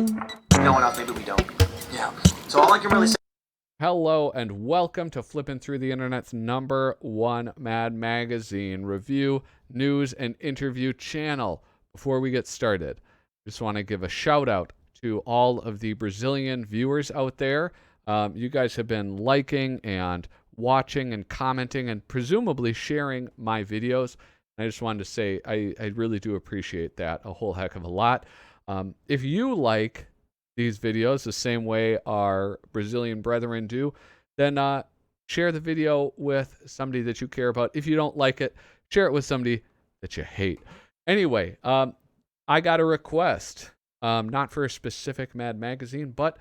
know enough, maybe we don't. Yeah. So all I can really say. Hello and welcome to Flippin Through the Internet's #1 Mad Magazine review, news, and interview channel. Before we get started, just want to give a shout out to all of the Brazilian viewers out there. You guys have been liking and watching and commenting and presumably sharing my videos. I just wanted to say I really do appreciate that a whole heck of a lot. If you like these videos the same way our Brazilian brethren do, then share the video with somebody that you care about. If you don't like it, share it with somebody that you hate. Anyway, I got a request, not for a specific Mad Magazine, but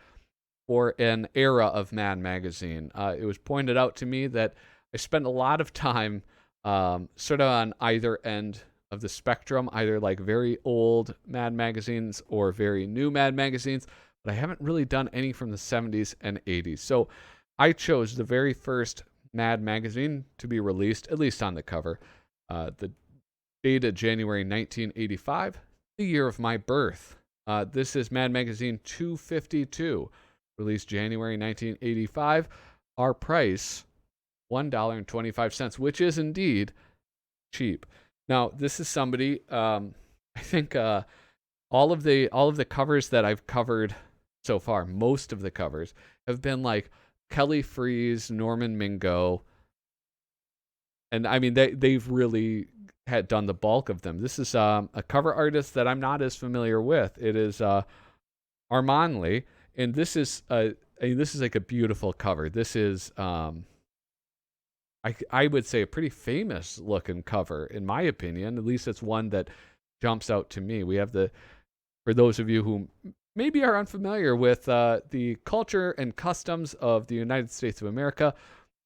for an era of Mad Magazine. It was pointed out to me that I spend a lot of time sort of on either end of the spectrum, either like very old Mad Magazines or very new Mad Magazines, but I haven't really done any from the 70s and 80s. So I chose the very first Mad Magazine to be released, at least on the cover, the dated January 1985, the year of my birth. This is Mad Magazine 252, released January 1985. Our price, $1.25, which is indeed cheap. Now, this is somebody, I think all of the covers that I've covered so far, most of the covers, have been like Kelly Freas, Norman Mingo, and I mean, they've really had done the bulk of them. This is a cover artist that I'm not as familiar with. It is Armand Lee, and this is like a beautiful cover. This is I would say a pretty famous looking cover, in my opinion. At least it's one that jumps out to me. We have for those of you who maybe are unfamiliar with the culture and customs of the United States of America,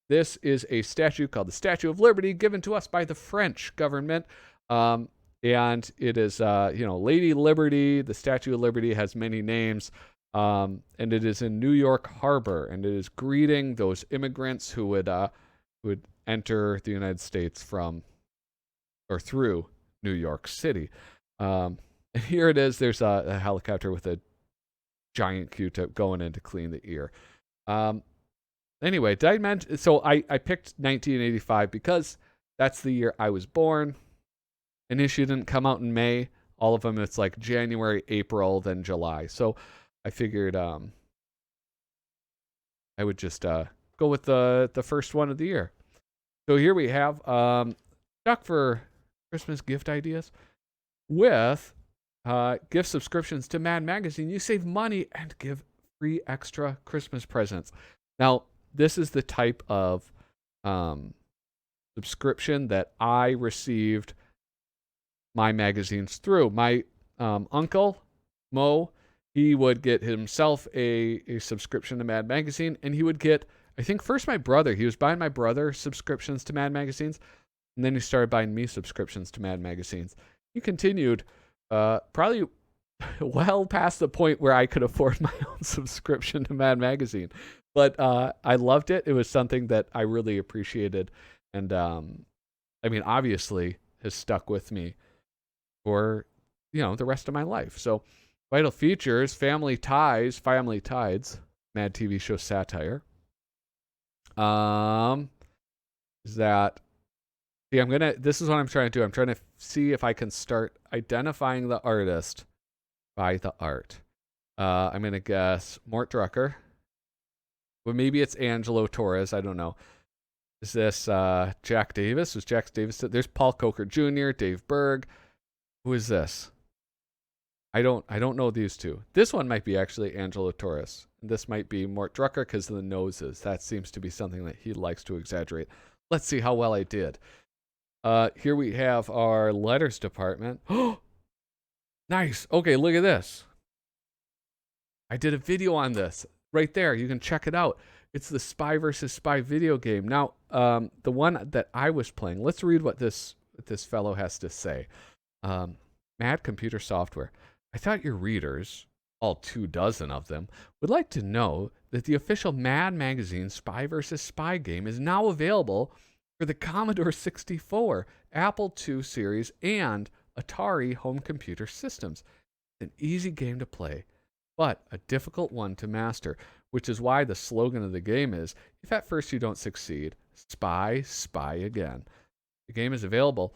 this is a statue called the Statue of Liberty, given to us by the French government. And it is, Lady Liberty. The Statue of Liberty has many names. And it is in New York Harbor, and it is greeting those immigrants who would enter the United States from or through New York City. And here it is. There's a helicopter with a giant Q-tip going in to clean the ear. Anyway, so I picked 1985 because that's the year I was born. An issue didn't come out in May. All of them, it's like January, April, then July. So I figured I would just go with the first one of the year. So here we have stuck for Christmas gift ideas with gift subscriptions to Mad Magazine. You save money and give free extra Christmas presents. Now, this is the type of subscription that I received my magazines through. My uncle, Mo, he would get himself a subscription to Mad Magazine, and he would get, I think first my brother. He was buying my brother subscriptions to Mad Magazines, and then he started buying me subscriptions to Mad Magazines. He continued probably well past the point where I could afford my own subscription to Mad Magazine. But I loved it. It was something that I really appreciated, and I mean, obviously has stuck with me for the rest of my life. So vital features: Family Ties, Mad TV show satire. This is what I'm trying to do. I'm trying to see if I can start identifying the artist by the art. I'm going to guess Mort Drucker. Well, maybe it's Angelo Torres. I don't know. Is this Jack Davis? Was Jack Davis? There's Paul Coker Jr., Dave Berg. Who is this? I don't know these two. This one might be actually Angelo Torres. This might be Mort Drucker because of the noses. That seems to be something that he likes to exaggerate. Let's see how well I did. Here we have our letters department. Oh, nice. Okay, look at this. I did a video on this. Right there, you can check it out. It's the Spy vs. Spy video game. Now, the one that I was playing, let's read what this fellow has to say. Mad Computer Software. I thought your readers, all 24 of them, would like to know that the official Mad Magazine Spy vs. Spy game is now available for the Commodore 64, Apple II series, and Atari home computer systems. It's an easy game to play but a difficult one to master, which is why the slogan of the game is, if at first you don't succeed, spy again. The game is available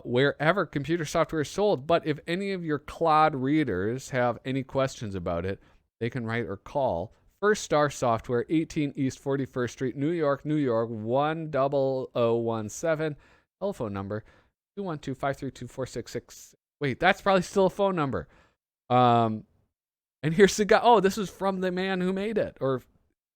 wherever computer software is sold, but if any of your Claude readers have any questions about it, they can write or call First Star Software, 18 East 41st Street, New York, 10017. Telephone number 212-532-4666. Wait, that's probably still a phone number. And here's the guy. Oh, this is from the man who made it, or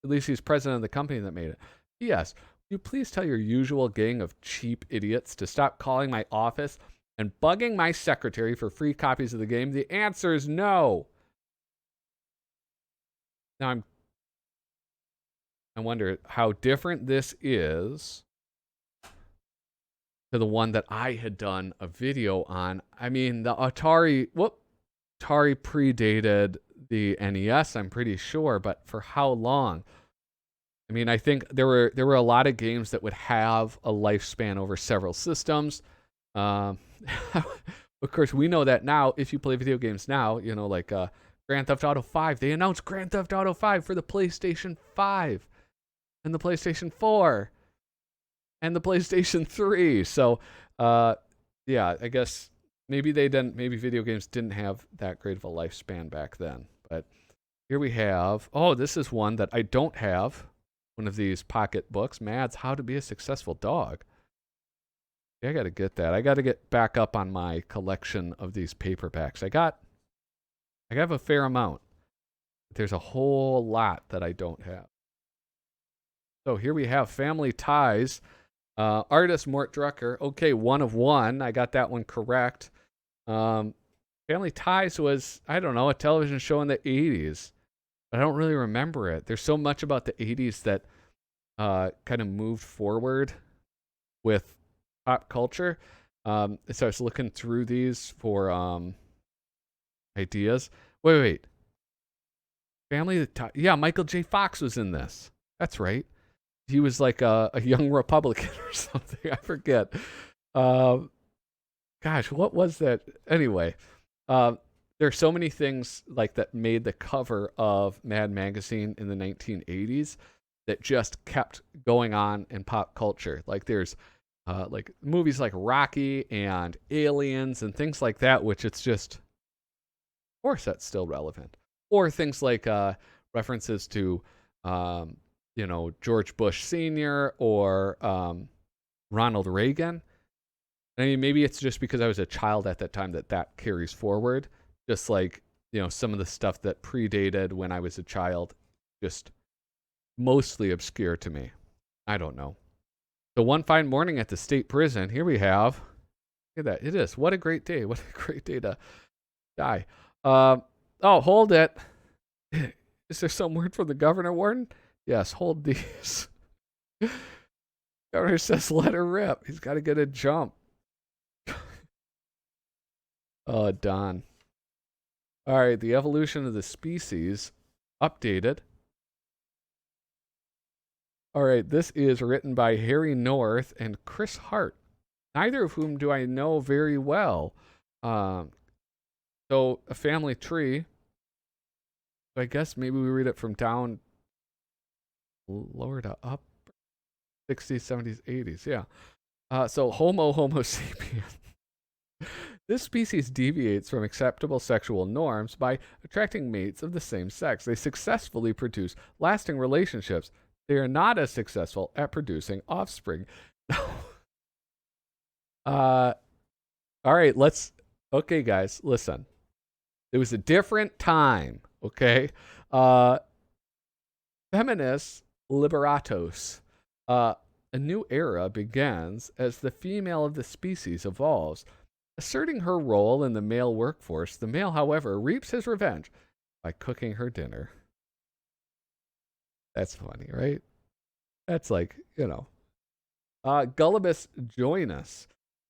at least he's president of the company that made it. Yes. You please tell your usual gang of cheap idiots to stop calling my office and bugging my secretary for free copies of the game? The answer is no. Now I wonder how different this is to the one that I had done a video on. I mean, the Atari predated the NES, I'm pretty sure, but for how long? I mean, I think there were a lot of games that would have a lifespan over several systems. Of course, we know that now. If you play video games now, you know, like Grand Theft Auto 5, they announced Grand Theft Auto 5 for the PlayStation 5 and the PlayStation 4 and the PlayStation 3. So, yeah, I guess maybe video games didn't have that great of a lifespan back then. But here we have, this is one that I don't have. One of these pocket books, MAD's How to Be a Successful Dog. Yeah, I got to get that. I got to get back up on my collection of these paperbacks. I have a fair amount. But there's a whole lot that I don't have. So here we have Family Ties. Artist Mort Drucker. Okay, 1 of 1. I got that one correct. Family Ties was, I don't know, a television show in the 80s. I don't really remember it. There's so much about the 80s that kind of moved forward with pop culture. So I was looking through these for ideas. Wait. Yeah, Michael J. Fox was in this. That's right. He was like a young Republican or something. I forget. Gosh, what was that? Anyway, there are so many things like that made the cover of Mad Magazine in the 1980s that just kept going on in pop culture. Like there's like movies like Rocky and Aliens and things like that, which it's just, of course, that's still relevant. Or things like references to, George Bush Sr. or Ronald Reagan. I mean, maybe it's just because I was a child at that time that carries forward. Just like, some of the stuff that predated when I was a child, just mostly obscure to me. I don't know. So one fine morning at the state prison, here we have, look at that. It is. What a great day. What a great day to die. Hold it. Is there some word from the governor, Warden? Yes, hold these. Governor says let her rip. He's got to get a jump. Oh, Don. All right, the evolution of the species updated. All right, this is written by Harry North and Chris Hart, neither of whom do I know very well. So a family tree. I guess maybe we read it from down lower to up. 60s, 70s, 80s, yeah. So Homo sapien. This species deviates from acceptable sexual norms by attracting mates of the same sex. They successfully produce lasting relationships. They are not as successful at producing offspring. All right, okay, guys, listen. It was a different time, okay? Feminists liberatos. A new era begins as the female of the species evolves. Asserting her role in the male workforce, the male, however, reaps his revenge by cooking her dinner. That's funny, right? That's like, Gullibus Joinus,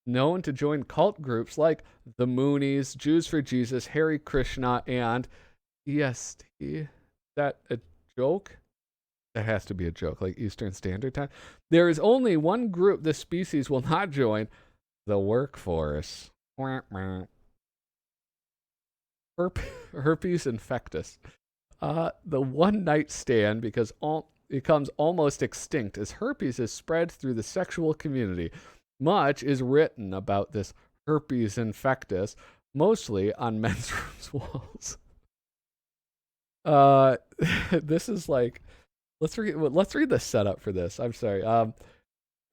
known to join cult groups like the Moonies, Jews for Jesus, Hare Krishna, and EST. Is that a joke? That has to be a joke, like Eastern Standard Time. There is only one group this species will not join, the workforce. herpes infectus. The one night stand becomes almost extinct as herpes is spread through the sexual community. Much is written about this herpes infectus, mostly on men's rooms walls. This is like, let's read the setup for this. I'm sorry.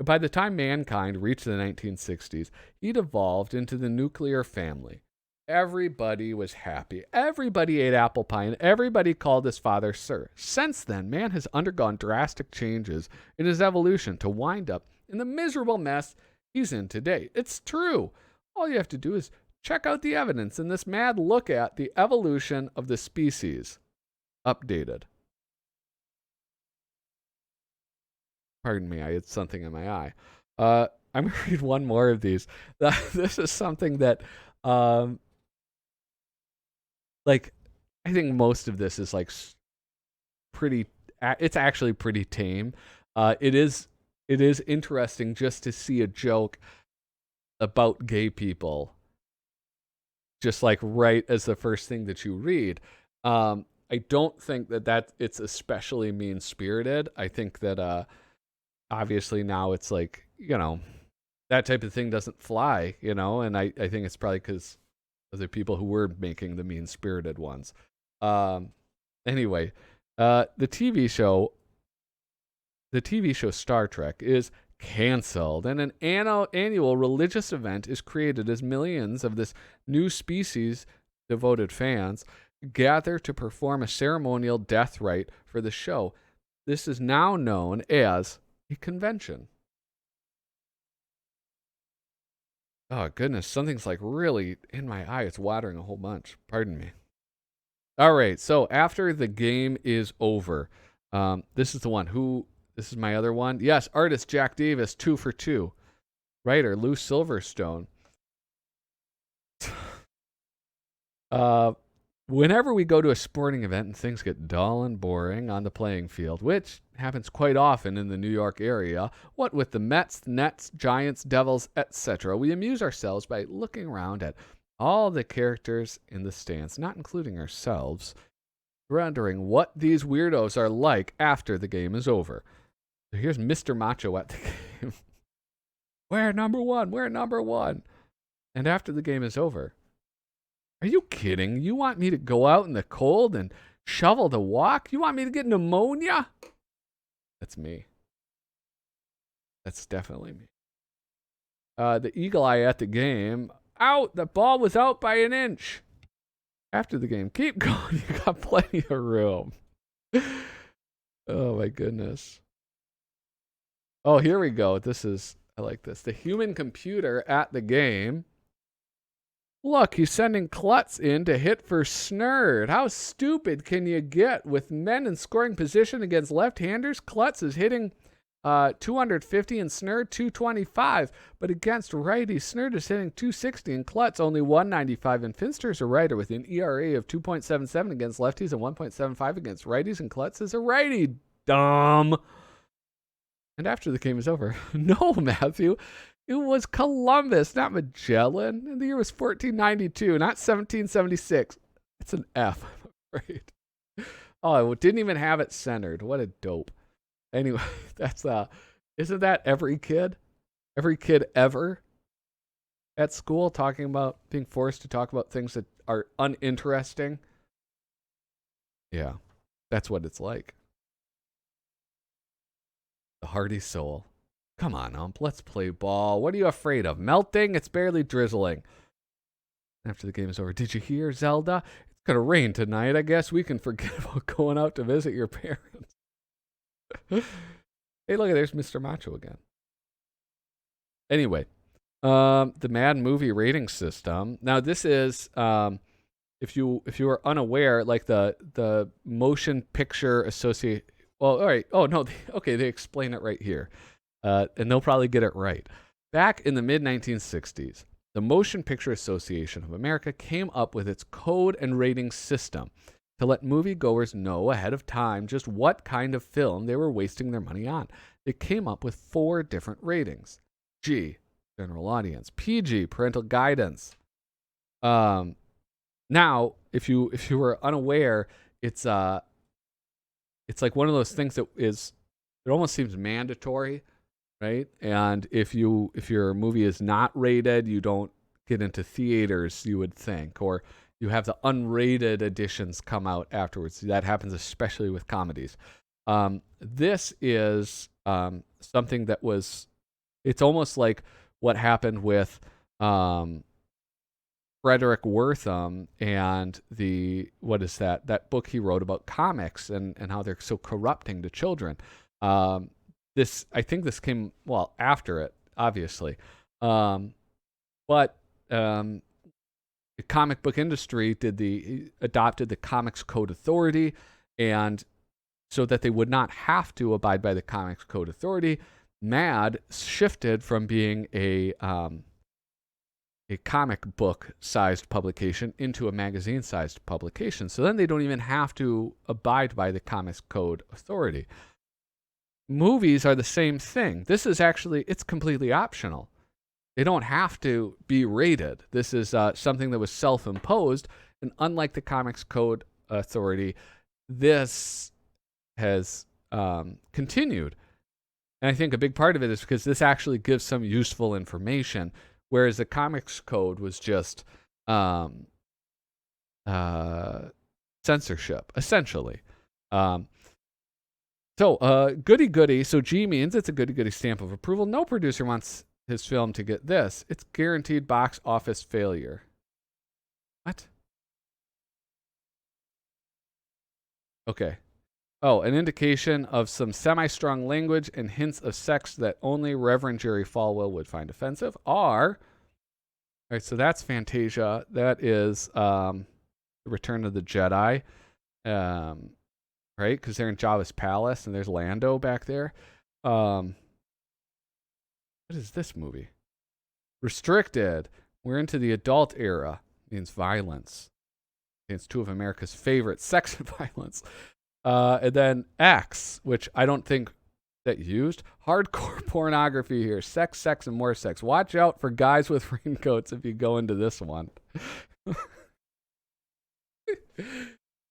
By the time mankind reached the 1960s, he'd evolved into the nuclear family. Everybody was happy. Everybody ate apple pie, and everybody called his father sir. Since then, man has undergone drastic changes in his evolution to wind up in the miserable mess he's in today. It's true. All you have to do is check out the evidence in this mad look at the evolution of the species. Updated. Pardon me, I had something in my eye. I'm going to read one more of these. This is something that, like, I think most of this is, like, pretty, it's actually pretty tame. It is interesting just to see a joke about gay people, just, like, right as the first thing that you read. I don't think that it's especially mean-spirited. I think that, obviously now it's like, you know, that type of thing doesn't fly, you know, and I think it's probably because of the people who were making the mean-spirited ones. Anyway, the TV show Star Trek is canceled, and an annual religious event is created as millions of this new species devoted fans gather to perform a ceremonial death rite for the show. This is now known as a convention. Oh, goodness. Something's like really in my eye. It's watering a whole bunch. Pardon me. All right. So after the game is over, this is the one. This is my other one. Yes, artist Jack Davis, 2 for 2. Writer Lou Silverstone. Whenever we go to a sporting event and things get dull and boring on the playing field, which happens quite often in the New York area, what with the Mets, Nets, Giants, Devils, etc., we amuse ourselves by looking around at all the characters in the stands, not including ourselves, wondering what these weirdos are like after the game is over. So here's Mr. Macho at the game. We're number one. We're number one. And after the game is over, are you kidding? You want me to go out in the cold and shovel the walk? You want me to get pneumonia? That's me. That's definitely me. The eagle eye at the game. Out! The ball was out by an inch. After the game, keep going. You got plenty of room. Oh my goodness. Oh, here we go. I like this. The human computer at the game. Look, he's sending Klutz in to hit for Snurd. How stupid can you get? With men in scoring position against left-handers, Klutz is hitting 250 and Snurd 225. But against righties, Snurd is hitting 260 and Klutz only 195. And Finster's a writer with an ERA of 2.77 against lefties and 1.75 against righties. And Klutz is a righty. Dumb. And after the game is over, no, Matthew. It was Columbus, not Magellan. And the year was 1492, not 1776. It's an F, I'm afraid. Oh, it didn't even have it centered. What a dope. Anyway, that's isn't that every kid? Every kid ever at school talking about being forced to talk about things that are uninteresting? Yeah, that's what it's like. The hardy soul. Come on, Ump, let's play ball. What are you afraid of? Melting? It's barely drizzling. After the game is over, did you hear, Zelda? It's going to rain tonight. I guess we can forget about going out to visit your parents. Hey, look, there's Mr. Macho again. Anyway, the Mad movie rating system. Now, this is, if you are unaware, like the Motion Picture Association. Well, all right. Oh, no. Okay, they explain it right here. And they'll probably get it right. Back in the mid-1960s, the Motion Picture Association of America came up with its code and rating system to let moviegoers know ahead of time just what kind of film they were wasting their money on. It came up with 4 different ratings. G, general audience. PG, parental guidance. Now, if you were unaware, it's like one of those things that is, it almost seems mandatory, right? And if your movie is not rated, you don't get into theaters, you would think, or you have the unrated editions come out afterwards. That happens especially with comedies. This is something that was, it's almost like what happened with Frederick Wertham and what is that book he wrote about comics and how they're so corrupting to children. I think this came, well, after it, obviously. But the comic book industry adopted the Comics Code Authority, and so that they would not have to abide by the Comics Code Authority, MAD shifted from being a comic book sized publication into a magazine sized publication. So then they don't even have to abide by the Comics Code Authority. Movies are the same thing. This is actually, it's completely optional. They don't have to be rated. This is something that was self-imposed, and unlike the Comics Code Authority, this has continued. And I think a big part of it is because this actually gives some useful information, whereas the Comics Code was just censorship, essentially. So goody. So G means it's a goody stamp of approval. No producer wants his film to get this. It's guaranteed box office failure. What? Okay. Oh, an indication of some semi-strong language and hints of sex that only Reverend Jerry Falwell would find offensive are... All right, so that's Fantasia. That is The Return of the Jedi. Right? Because they're in Jabba's palace, and there's Lando back there. What is this movie? Restricted. We're into the adult era. Means violence. It's two of America's favorite sex and violence. And then X, which I don't think that used. Hardcore pornography here. Sex, and more sex. Watch out for guys with raincoats if you go into this one.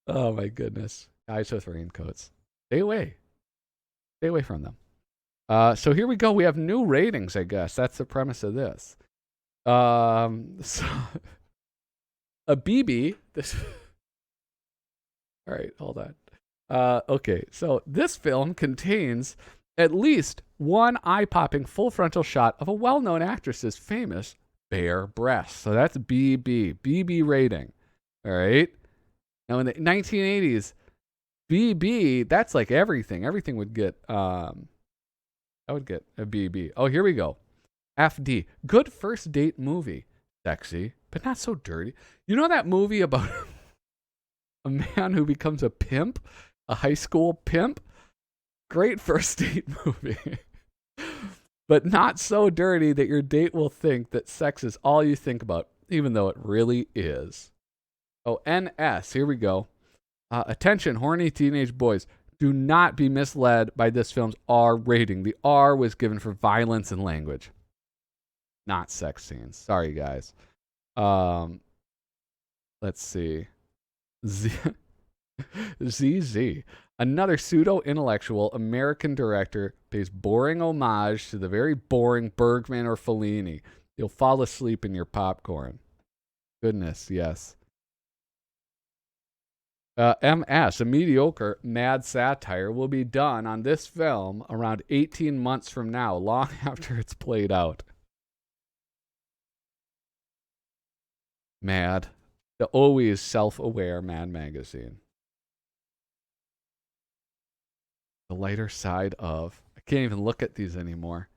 Oh my goodness. Guys with raincoats. Stay away from them. So here we go. We have new ratings, I guess. That's the premise of this. So a BB. This. All right, hold on. Okay, so this film contains at least one eye-popping full frontal shot of a well-known actress's famous bare breasts. So that's BB rating. All right. Now in the 1980s, BB, that's like everything. Everything would get, I would get a BB. Oh, here we go. FD, good first date movie. Sexy, but not so dirty. You know that movie about a man who becomes a pimp? A high school pimp? Great first date movie. But not so dirty that your date will think that sex is all you think about, even though it really is. Oh, NS, here we go. Attention, horny teenage boys. Do not be misled by this film's R rating. The R was given for violence and language, not sex scenes. Sorry, guys. Let's see. ZZ. Another pseudo-intellectual American director pays boring homage to the very boring Bergman or Fellini. You'll fall asleep in your popcorn. Goodness, yes. MS, a mediocre mad satire, will be done on this film around 18 months from now, long after it's played out. Mad. The always self-aware Mad magazine. The lighter side of... I can't even look at these anymore.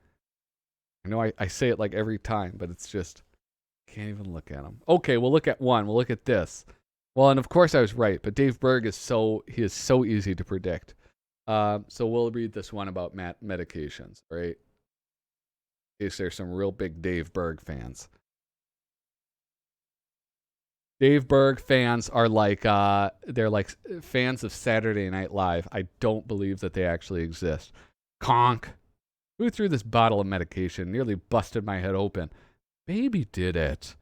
I know I say it like every time, but it's just... I can't even look at them. Okay, we'll look at one. We'll look at this. Well, and of course I was right, but Dave Berg is so easy to predict. So we'll read this one about medications, right? In case there's some real big Dave Berg fans. Dave Berg fans are like, they're like fans of Saturday Night Live. I don't believe that they actually exist. Conk. Who threw this bottle of medication? Nearly busted my head open. Baby did it.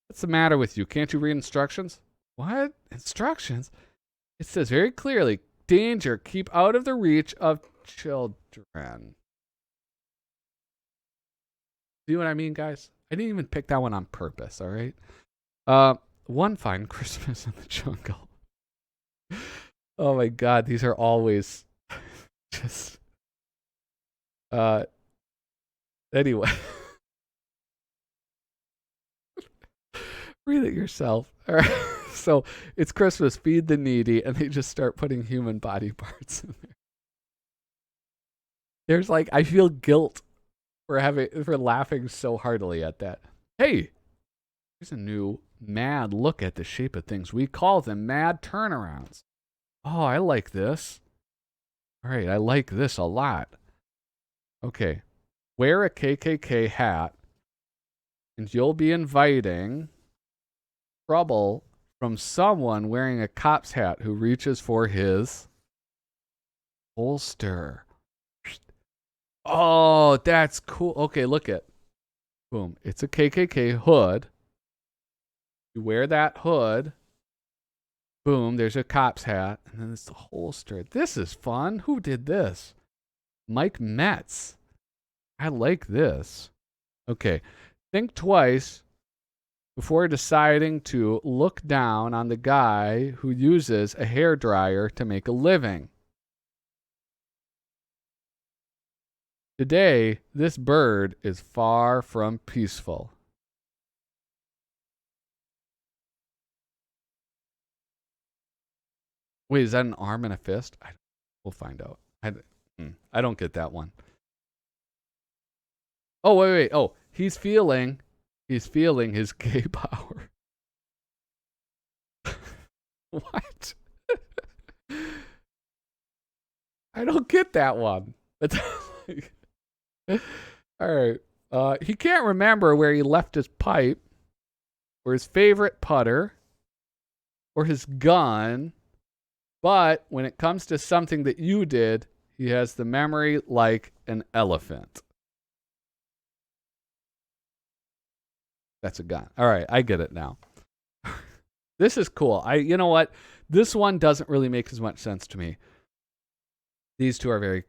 What's the matter with you? Can't you read instructions? What? Instructions? It says very clearly, danger, keep out of the reach of children. See what I mean, guys? I didn't even pick that one on purpose, all right? One fine Christmas in the jungle. Oh my God, these are always just... Anyway. Read it yourself. All right. So it's Christmas, feed the needy, and they just start putting human body parts in there. There's like, I feel guilt for laughing so heartily at that. Hey, here's a new MAD look at the shape of things. We call them MAD turnarounds. Oh, I like this. All right, I like this a lot. Okay, wear a KKK hat, and you'll be inviting trouble from someone wearing a cop's hat who reaches for his holster. Oh, that's cool. Okay, look at. Boom. It's a KKK hood. You wear that hood. Boom, there's a cop's hat. And then it's the holster. This is fun. Who did this? Mike Metz. I like this. Okay. Think twice before deciding to look down on the guy who uses a hairdryer to make a living. Today, this bird is far from peaceful. Wait, is that an arm and a fist? We'll find out. I don't get that one. Oh, wait. Oh, he's feeling his gay power. What? I don't get that one. All right. He can't remember where he left his pipe, or his favorite putter, or his gun. But when it comes to something that you did, he has the memory like an elephant. That's a gun. All right, I get it now. This is cool. You know what? This one doesn't really make as much sense to me. These two are very,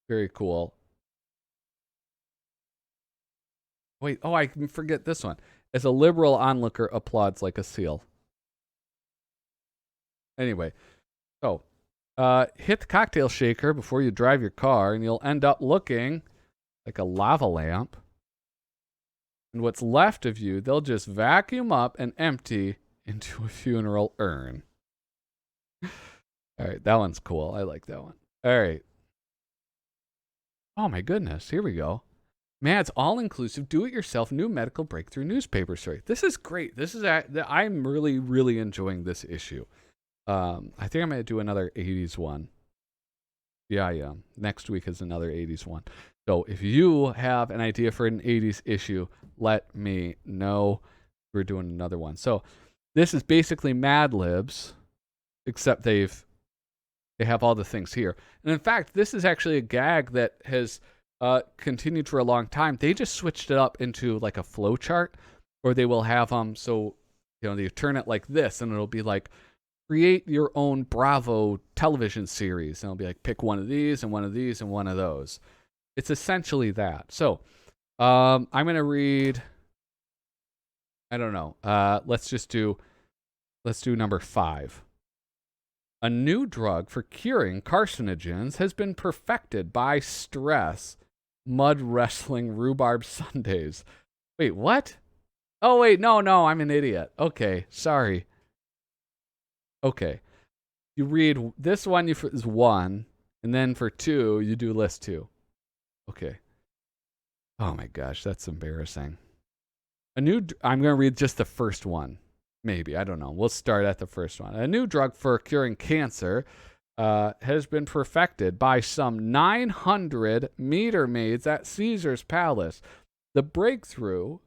very cool. Wait, I can forget this one. As a liberal onlooker applauds like a seal. Anyway, so hit the cocktail shaker before you drive your car, and you'll end up looking like a lava lamp. And what's left of you, they'll just vacuum up and empty into a funeral urn. All right, that one's cool. I like that one. All right. Oh my goodness, here we go. MAD's all-inclusive, do-it-yourself new medical breakthrough newspaper story. This is great. I'm really, really enjoying this issue. I think I'm going to do another 80s one. Yeah, I am. Next week is another 80s one. So if you have an idea for an 80s issue, let me know. We're doing another one. So this is basically Mad Libs, except they have all the things here. And in fact, this is actually a gag that has continued for a long time. They just switched it up into like a flow chart, or they will have so you turn it like this, and it'll be like, create your own Bravo television series, and it'll be like, pick one of these and one of these and one of those. It's essentially that. So I'm gonna read, I don't know, let's do number 5. A new drug for curing carcinogens has been perfected by stress. Mud wrestling rhubarb sundaes. Wait, what? Oh, wait, no, I'm an idiot. Okay, sorry. Okay. You read this one is 1, and then for 2, you do list 2. Okay. Oh my gosh, that's embarrassing. I'm going to read just the first one. Maybe, I don't know. We'll start at the first one. A new drug for curing cancer has been perfected by some 900 meter maids at Caesar's Palace. The breakthrough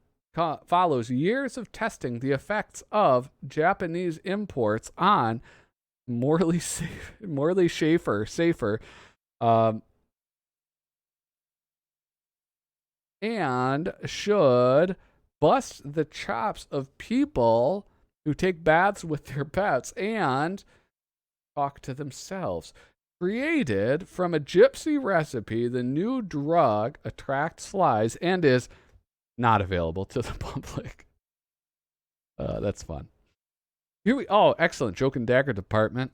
follows years of testing the effects of Japanese imports on Morley Safer, and should bust the chops of people who take baths with their pets and talk to themselves. Created from a gypsy recipe, the new drug attracts flies and is not available to the public. That's fun. Excellent. Joke and dagger department.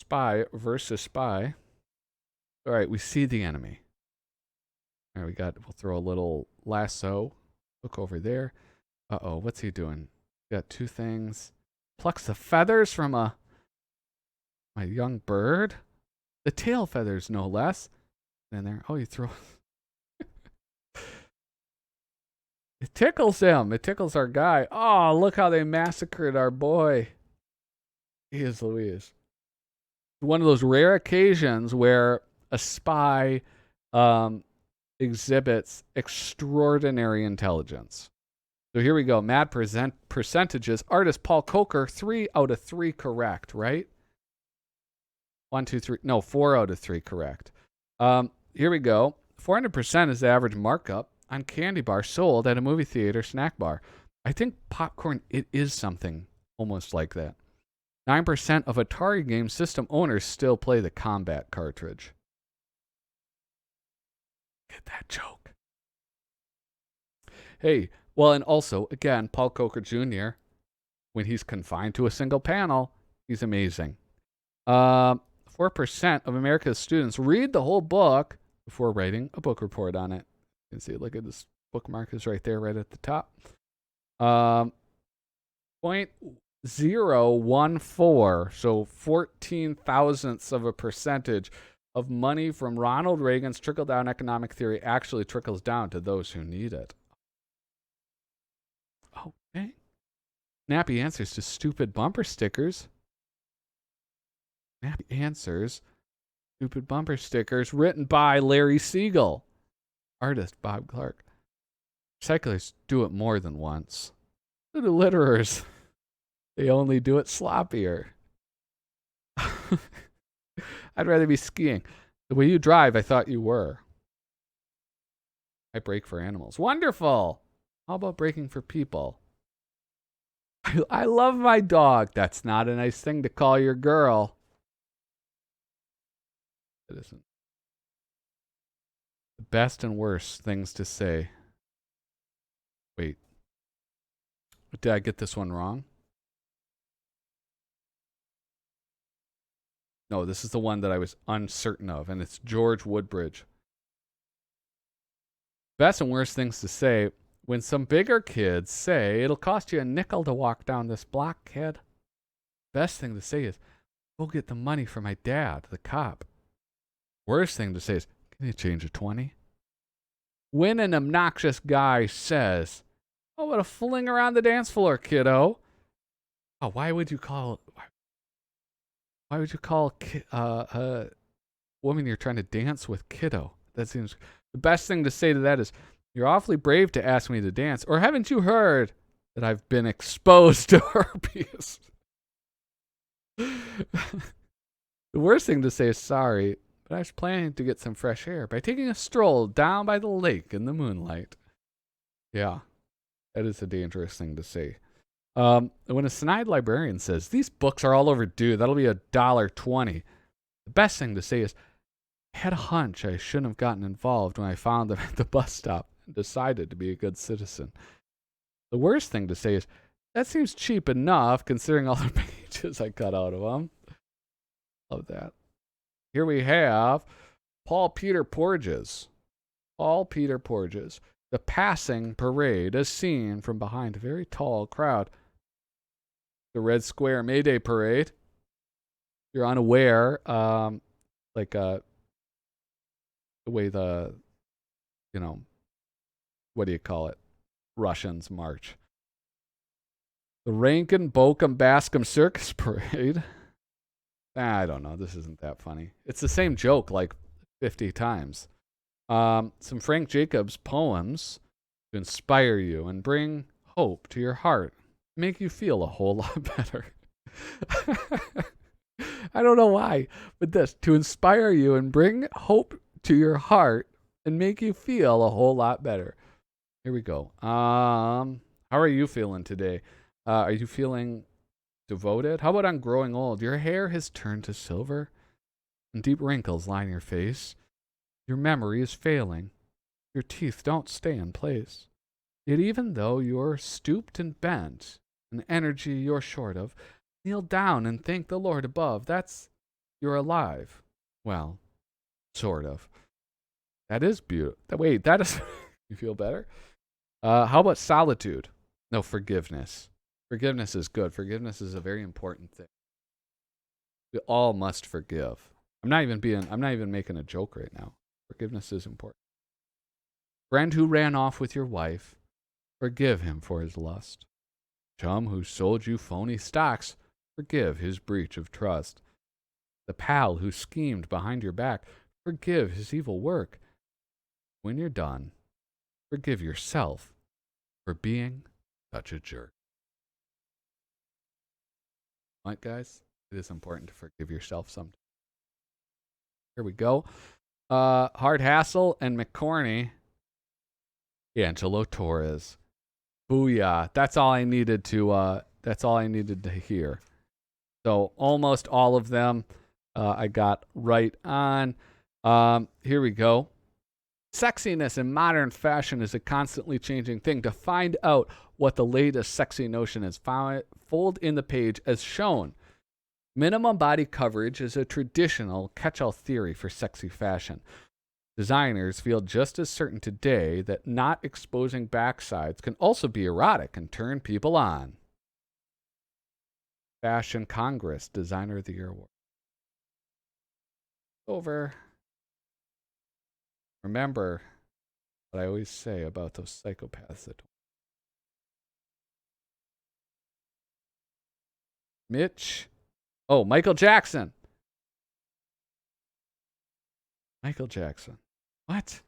Spy versus spy. All right, we see the enemy. All right, we'll throw a little lasso. Look over there. Uh-oh, what's he doing? Got two things. Plucks the feathers from my young bird. The tail feathers, no less. In there. Oh, you throw... It tickles him. It tickles our guy. Oh, look how they massacred our boy. Jeez Louise. One of those rare occasions where a spy exhibits extraordinary intelligence. So here we go. MAD percentages. Artist Paul Coker, 3 out of 3 correct, right? 1, 2, 3. No, 4 out of 3 correct. Here we go. 400% is the average markup on candy bar sold at a movie theater snack bar. I think popcorn, it is something almost like that. 9% of Atari game system owners still play the combat cartridge. Get that joke. Hey, well, and also, again, Paul Coker Jr., when he's confined to a single panel, he's amazing. 4% of America's students read the whole book before writing a book report on it. You can see, look at this bookmark is right there, right at the top. 0.014, so 14 thousandths of a percentage of money from Ronald Reagan's trickle-down economic theory actually trickles down to those who need it. Okay. Snappy answers to stupid bumper stickers. Snappy answers. Stupid bumper stickers written by Larry Siegel. Artist Bob Clark. Recyclers do it more than once. So do litterers. They only do it sloppier. I'd rather be skiing. The way you drive, I thought you were. I brake for animals. Wonderful. How about braking for people? I love my dog. That's not a nice thing to call your girl. It isn't. The best and worst things to say. Wait. Did I get this one wrong? No, this is the one that I was uncertain of, and it's George Woodbridge. Best and worst things to say. When some bigger kids say, it'll cost you a nickel to walk down this block, kid. Best thing to say is, go get the money for my dad, the cop. Worst thing to say is, can you change a 20? When an obnoxious guy says, oh, what a fling around the dance floor, kiddo. Oh, why would you call a woman you're trying to dance with kiddo? That seems... The best thing to say to that is, you're awfully brave to ask me to dance, or haven't you heard that I've been exposed to herpes? The worst thing to say is sorry, but I was planning to get some fresh air by taking a stroll down by the lake in the moonlight. Yeah, that is a dangerous thing to say. When a snide librarian says, these books are all overdue, that'll be $1.20. The best thing to say is, I had a hunch I shouldn't have gotten involved when I found them at the bus stop and decided to be a good citizen. The worst thing to say is, that seems cheap enough considering all the pages I cut out of them. Love that. Here we have Paul Peter Porges. Paul Peter Porges. The passing parade is seen from behind a very tall crowd. The Red Square May Day Parade. You're unaware, the way the, what do you call it? Russians march. The Rankin Bokum Bascom Circus Parade. I don't know. This isn't that funny. It's the same joke like 50 times. Some Frank Jacobs poems to inspire you and bring hope to your heart. Make you feel a whole lot better. I don't know why, but this, to inspire you and bring hope to your heart and make you feel a whole lot better. Here we go. How are you feeling today? Are you feeling devoted? How about on growing old? Your hair has turned to silver and deep wrinkles line your face. Your memory is failing. Your teeth don't stay in place. Yet even though you're stooped and bent, an energy you're short of, kneel down and thank the Lord above. You're alive. Well, sort of. That is beautiful. Wait, that is... You feel better? How about solitude? No, forgiveness. Forgiveness is good. Forgiveness is a very important thing. We all must forgive. I'm not even making a joke right now. Forgiveness is important. Friend who ran off with your wife, forgive him for his lust. Chum who sold you phony stocks, forgive his breach of trust. The pal who schemed behind your back, forgive his evil work. When you're done, forgive yourself for being such a jerk. What, guys? It is important to forgive yourself sometimes. Here we go. Hard Hassle and McCorney. Angelo Torres. Booyah. That's all I needed to hear. So almost all of them I got right on. Here we go. Sexiness in modern fashion is a constantly changing thing. To find out what the latest sexy notion is, fold in the page as shown. Minimum body coverage is a traditional catch-all theory for sexy fashion. Designers feel just as certain today that not exposing backsides can also be erotic and turn people on. Fashion Congress Designer of the Year Award. Over. Remember what I always say about those psychopaths that don't. Mitch. Oh, Michael Jackson. Michael Jackson. What?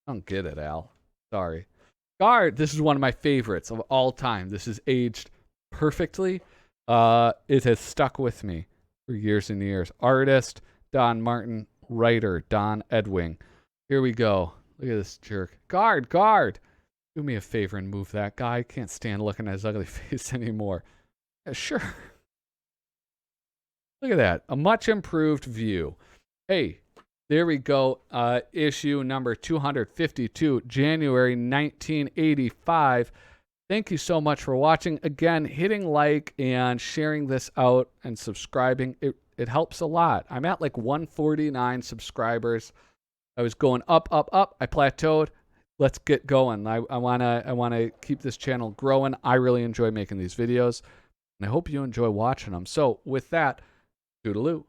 I don't get it, Al. Sorry. Guard. This is one of my favorites of all time. This is aged perfectly. It has stuck with me for years and years. Artist, Don Martin. Writer, Don Edwing. Here we go. Look at this jerk. Guard. Do me a favor and move that guy. I can't stand looking at his ugly face anymore. Yeah, sure. Look at that. A much improved view. Hey, there we go. Issue number 252, January 1985. Thank you so much for watching. Again, hitting like and sharing this out and subscribing. It helps a lot. I'm at like 149 subscribers. I was going up. I plateaued. Let's get going. I wanna keep this channel growing. I really enjoy making these videos, and I hope you enjoy watching them. So with that, toodaloo.